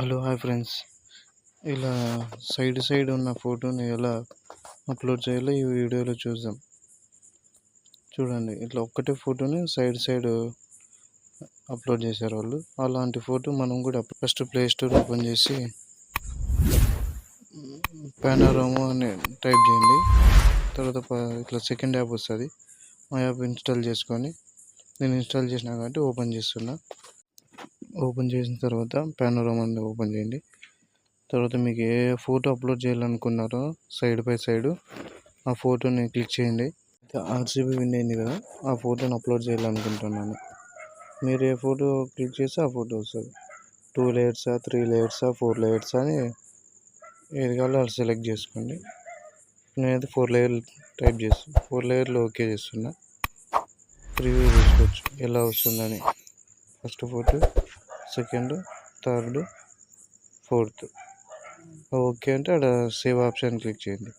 Hello hi friends. ఇలా side ఉన్న ఫోటోని ఎలా అప్లోడ్ చేయాలో ఈ వీడియోలో చూద్దాం. చూడండి, ఇట్లా ఒక్కటే ఫోటోని సైడ్ అప్లోడ్ చేశారు వాళ్ళు. అలాంటి ఫోటో మనం కూడా ఫస్ట్ ప్లే స్టోర్ ఓపెన్ చేసి పానోరామా అని టైప్ చేయండి. తర్వాత ఇట్లా సెకండ్ యాప్ వస్తుంది. ఆ యాప్ ఇన్స్టాల్ చేసుకొని, నేను ఇన్స్టాల్ చేసినా కాబట్టి ఓపెన్ చేస్తున్నా. ఓపెన్ చేసిన తర్వాత పానోరామా అని ఓపెన్ చేయండి. తర్వాత మీకు ఏ ఫోటో అప్లోడ్ చేయాలనుకున్నారో సైడ్ బై సైడ్ ఆ ఫోటోని క్లిక్ చేయండి. ఆర్సీబీ విన్ అయింది కదా, ఆ ఫోటోని అప్లోడ్ చేయాలనుకుంటున్నాను. మీరు ఏ ఫోటో క్లిక్ చేస్తే ఆ ఫోటో వస్తుంది. 2 లేయర్సా, 3 లేయర్సా, 4 లేయర్సా అని ఏది కావాలో అది సెలెక్ట్ చేసుకోండి. నేనైతే 4 లేయర్లు టైప్ చేస్తాను. 4 లేయర్లు ఓకే చేస్తున్నా. ప్రివ్యూ చూసుకోవచ్చు ఎలా వస్తుందని. First photo, second, third, fourth. Okay అంటే అక్కడ సేవ్ ఆప్షన్ క్లిక్ చేయండి.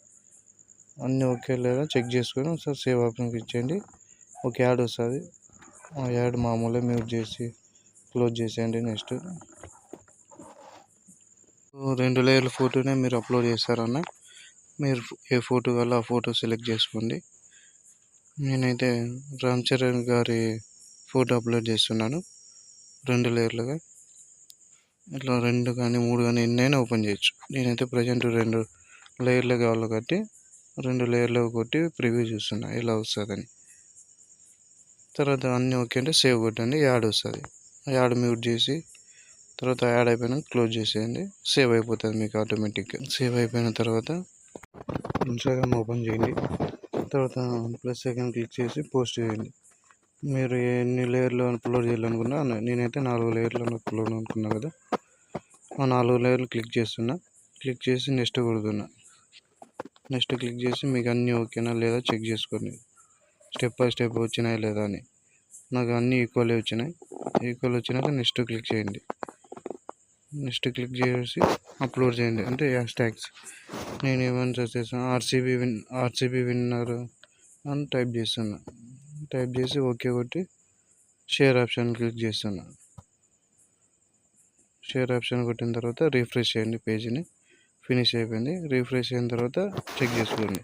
అన్నీ ఓకే లేదా చెక్ చేసుకొని ఒకసారి సేవ్ ఆప్షన్ క్లిక్ చేయండి. ఒక యాడ్ వస్తుంది. ఆ యాడ్ మామూలుగా మ్యూట్ చేసి క్లోజ్ చేసేయండి. నెక్స్ట్ 2 లేయర్ల ఫోటోనే మీరు అప్లోడ్ చేస్తారన్న, మీరు ఏ ఫోటో కావాలో ఆ ఫోటో సెలెక్ట్ చేసుకోండి. నేనైతే రామ్ చరణ్ గారి ఫోటో అప్లోడ్ చేస్తున్నాను 2 లేయర్లుగా. ఇట్లా 2 కానీ 3 కానీ ఎన్నైనా ఓపెన్ చేయొచ్చు. నేనైతే ప్రజెంట్ 2 లేయర్లు కావాలి కాబట్టి 2 లేయర్లు కొట్టి ప్రివ్యూ చూస్తున్నా ఎలా వస్తుందని. తర్వాత అన్నీ ఓకే అంటే సేవ్ కొట్టండి, యాడ్ వస్తుంది. యాడ్ మ్యూట్ చేసి తర్వాత యాడ్ అయిపోయినాక క్లోజ్ చేసేయండి. సేవ్ అయిపోతుంది మీకు ఆటోమేటిక్గా. సేవ్ అయిపోయిన తర్వాత ఇన్స్టాగ్రామ్ ఓపెన్ చేయండి. తర్వాత ప్లస్ సెకండ్ క్లిక్ చేసి పోస్ట్ చేయండి. మీరు ఎన్ని లేయర్లు అప్లోడ్ చేయాలనుకున్నా, నేనైతే 4 లేయర్లు అప్లోడ్ అనుకున్నా కదా, ఆ 4 లేయర్లు క్లిక్ చేస్తున్నా. క్లిక్ చేసి నెక్స్ట్ కొడుతున్నా. నెక్స్ట్ క్లిక్ చేసి మీకు అన్నీ ఓకేనా లేదా చెక్ చేసుకోండి, స్టెప్ బై స్టెప్ వచ్చినాయి లేదా అని. నాకు అన్నీ ఈక్వల్ వచ్చినాక నెక్స్ట్ క్లిక్ చేయండి. నెక్స్ట్ క్లిక్ చేసి అప్లోడ్ చేయండి. అంటే హ్యాష్ ట్యాగ్స్ నేను ఏమని చేస్తాను, ఆర్సీబీ విన్నర్ అని టైప్ చేస్తున్నా. టైప్ చేసి ఓకే కొట్టి షేర్ ఆప్షన్ క్లిక్ చేస్తున్నా. షేర్ ఆప్షన్ కొట్టిన తర్వాత రీఫ్రెష్ చేయండి. పేజీని ఫినిష్ అయిపోయింది. రీఫ్రెష్ అయిన తర్వాత చెక్ చేసుకోండి.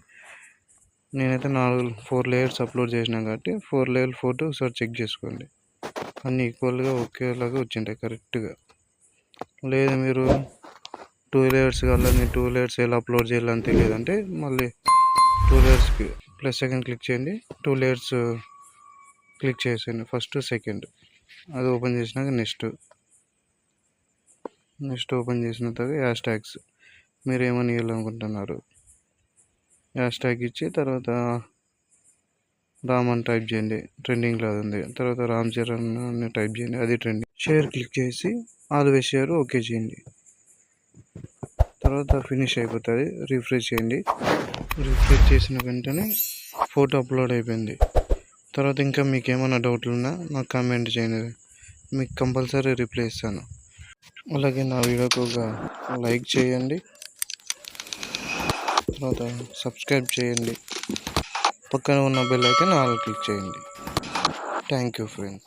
నేనైతే 4 లేయర్స్ అప్లోడ్ చేసినా కాబట్టి 4 లేయర్ ఫోటో ఒకసారి చెక్ చేసుకోండి. అన్నీ ఈక్వల్గా ఒకేలాగా వచ్చింటాయి కరెక్ట్గా. లేదు మీరు 2 లేయర్స్ కావాలని 2 లేయర్స్ ఎలా అప్లోడ్ చేయాలని తెలియదంటే మళ్ళీ 2 లేయర్స్కి ప్లస్ సెకండ్ క్లిక్ చేయండి. 2 లేయర్స్ క్లిక్ చేసేయండి, ఫస్ట్ సెకండ్. అది ఓపెన్ చేసినాక నెక్స్ట్ ఓపెన్ చేసిన తర్వాత హ్యాష్ ట్యాగ్స్ మీరు ఏమని ఇవ్వాలనుకుంటున్నారు హ్యాష్ ట్యాగ్ ఇచ్చి తర్వాత రామ్ అని టైప్ చేయండి, ట్రెండింగ్లో అది ఉంది. తర్వాత రామ్ చరణ్ అని టైప్ చేయండి, అది ట్రెండింగ్. షేర్ క్లిక్ చేసి ఆల్వేస్ షేర్ ఓకే చేయండి. తర్వాత ఫినిష్ అయిపోతుంది. రిఫ్రెష్ చేయండి. రిఫ్రెష్ చేసిన వెంటనే ఫోటో అప్లోడ్ అయిపోయింది. తర్వాత ఇంకా మీకు ఏమైనా డౌట్లు ఉన్నా నాకు కామెంట్ చేయండి, మీకు కంపల్సరీ రిప్లై ఇస్తాను. అలాగే నా వీడియోకి ఒక లైక్ చేయండి, తర్వాత సబ్స్క్రైబ్ చేయండి, పక్కన ఉన్న బెల్ ఐకాన్ ఆల్ క్లిక్ చేయండి. Thank you friends.